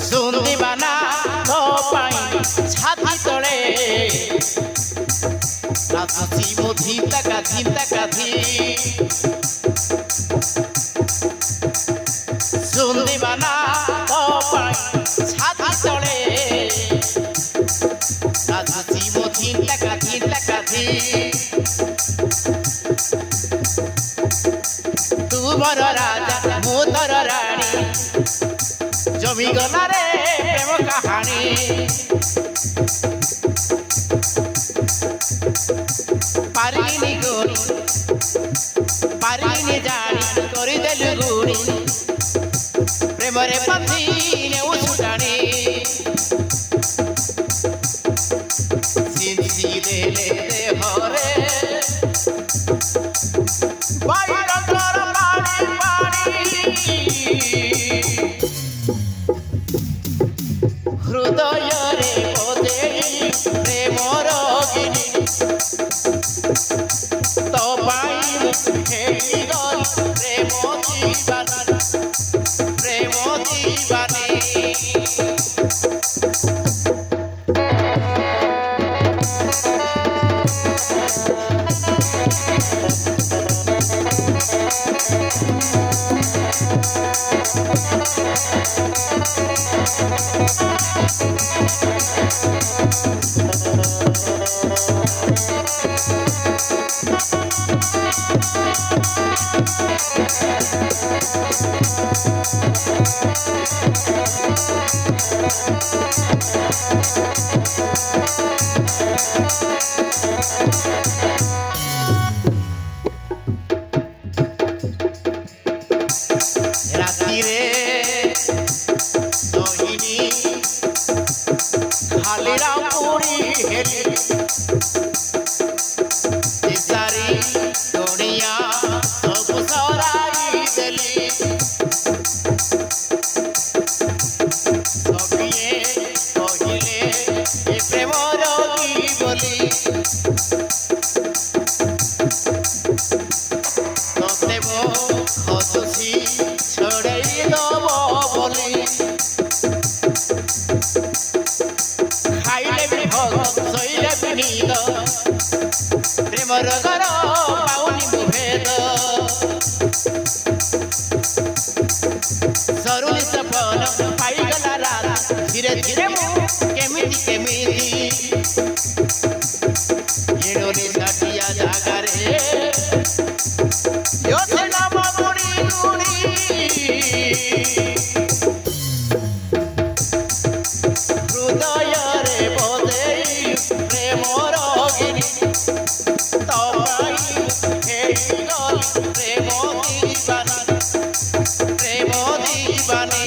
सुंदीवाना तो पाई छाती तले नाचुची मो धिंता का धी सुंदीवाना तो पाई छाती तले नाचुची मो धिंता का धी तू मोर राजा मु तोर रानी जमी गला रे प्रेम कहानी पारिनी गोरी पारिनी जानी करी देलु गुणी प्रेम रे पथी ने उछुटाणी सिंसी देले देह रे बाईरंगर पानी हृदय रे पदे प्रेम रोगिणी तो पाई खेली गल प्रेम दीवानी राती रे दोहिनी खाली रामपुरी हेली सारी दुनिया सब सराई देली सबिए कहिले ए प्रेम रोगी बोली तोते वो हसुसी छड़ाई दब बोली खाइले भी भोग शोइले भी नींद प्रेम रोगर पाउनी मुभेद सरुनी सपन पाइगला रात धीरे धीरे मु केमिति एडोनी साटिया जागारे योथे नाम गुणी गुणी हृदय रे बोधे प्रेम रोगिणी तो पाई खेली गल प्रेम दीवानी